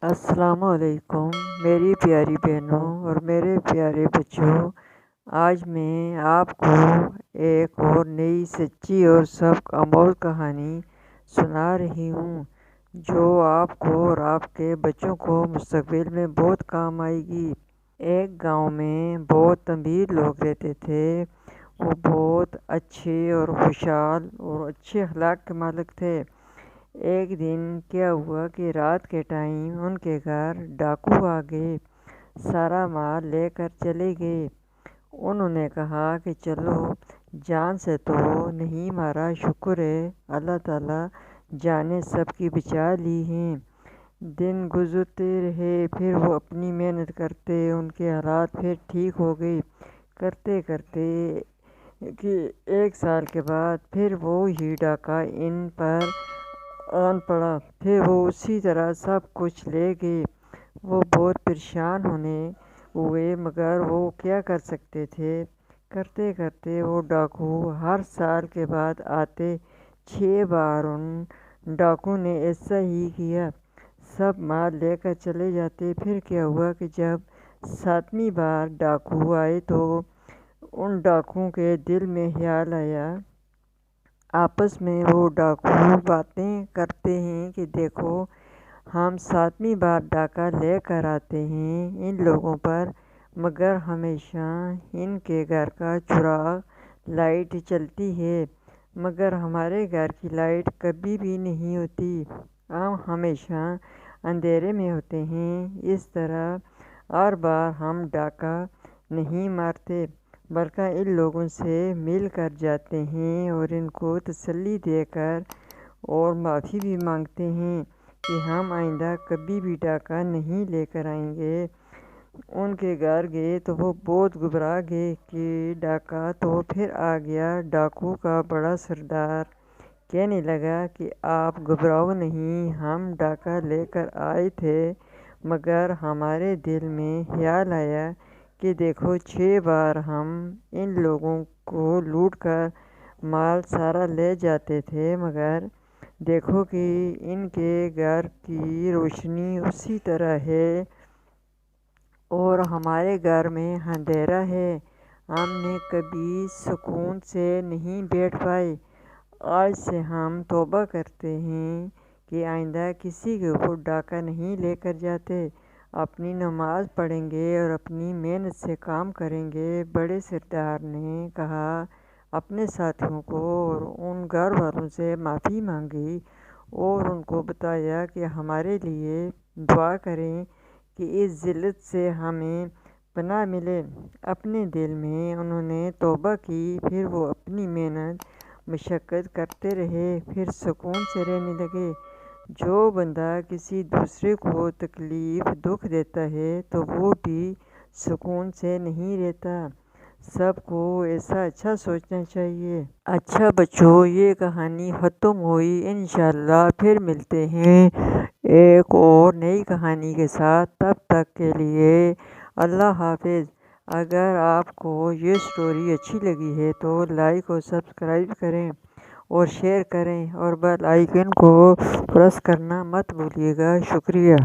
السلام علیکم میری پیاری بہنوں اور میرے پیارے بچوں۔ آج میں آپ کو ایک اور نئی سچی اور سبق آموز کہانی سنا رہی ہوں جو آپ کو اور آپ کے بچوں کو مستقبل میں بہت کام آئے گی۔ ایک گاؤں میں بہت امیر لوگ رہتے تھے۔ وہ بہت اچھے اور خوشحال اور اچھے اخلاق کے مالک تھے۔ ایک دن کیا ہوا کہ رات کے ٹائم ان کے گھر ڈاکو آ گئے، سارا مال لے کر چلے گئے۔ انہوں نے کہا کہ چلو، جان سے تو نہیں مارا، شکر ہے اللہ تعالیٰ جانیں سب کی بچا لی ہیں۔ دن گزرتے رہے، پھر وہ اپنی محنت کرتے، ان کے حالات پھر ٹھیک ہو گئے۔ کرتے کرتے کہ 1 سال کے بعد پھر وہی ڈاکا ان پر آن پڑا، پھر وہ اسی طرح سب کچھ لے گئے۔ وہ بہت پریشان ہوئے، مگر وہ کیا کر سکتے تھے۔ کرتے کرتے وہ ڈاکو ہر سال کے بعد آتے۔ 6 بار ان ڈاکو نے ایسا ہی کیا، سب مال لے کر چلے جاتے۔ پھر کیا ہوا کہ جب 7ویں بار ڈاکو آئے تو ان ڈاکوؤں کے دل میں خیال آیا۔ آپس میں وہ ڈاکو باتیں کرتے ہیں کہ دیکھو، ہم 7ویں بار ڈاکہ لے کر آتے ہیں ان لوگوں پر، مگر ہمیشہ ان کے گھر کا چراغ لائٹ چلتی ہے، مگر ہمارے گھر کی لائٹ کبھی بھی نہیں ہوتی، ہم ہمیشہ اندھیرے میں ہوتے ہیں۔ اس طرح ہر بار ہم ڈاکہ نہیں مارتے، بلکہ ان لوگوں سے مل کر جاتے ہیں اور ان کو تسلی دے کر اور معافی بھی مانگتے ہیں کہ ہم آئندہ کبھی بھی ڈاکہ نہیں لے کر آئیں گے۔ ان کے گھر گئے تو وہ بہت گھبرا گئے کہ ڈاکہ تو پھر آ گیا۔ ڈاکو کا بڑا سردار کہنے لگا کہ آپ گھبراؤ نہیں، ہم ڈاکہ لے کر آئے تھے، مگر ہمارے دل میں خیال آیا کہ دیکھو، 6 بار ہم ان لوگوں کو لوٹ کر مال سارا لے جاتے تھے، مگر دیکھو کہ ان کے گھر کی روشنی اسی طرح ہے اور ہمارے گھر میں اندھیرا ہے، ہم نے کبھی سکون سے نہیں بیٹھ پائے۔ آج سے ہم توبہ کرتے ہیں کہ آئندہ کسی کے اوپر ڈاکہ نہیں لے کر جاتے، اپنی نماز پڑھیں گے اور اپنی محنت سے کام کریں گے۔ بڑے سردار نے کہا، اپنے ساتھیوں کو اور ان گھر والوں سے معافی مانگی اور ان کو بتایا کہ ہمارے لیے دعا کریں کہ اس ذلت سے ہمیں پناہ ملے۔ اپنے دل میں انہوں نے توبہ کی، پھر وہ اپنی محنت مشقت کرتے رہے، پھر سکون سے رہنے لگے۔ جو بندہ کسی دوسرے کو تکلیف دکھ دیتا ہے تو وہ بھی سکون سے نہیں رہتا۔ سب کو ایسا اچھا سوچنا چاہیے۔ اچھا بچوں، یہ کہانی ختم ہوئی، انشاءاللہ پھر ملتے ہیں ایک اور نئی کہانی کے ساتھ۔ تب تک کے لیے اللہ حافظ۔ اگر آپ کو یہ سٹوری اچھی لگی ہے تو لائک اور سبسکرائب کریں اور شیئر کریں اور بیل آئیکن کو پریس کرنا مت بھولیے گا۔ شکریہ۔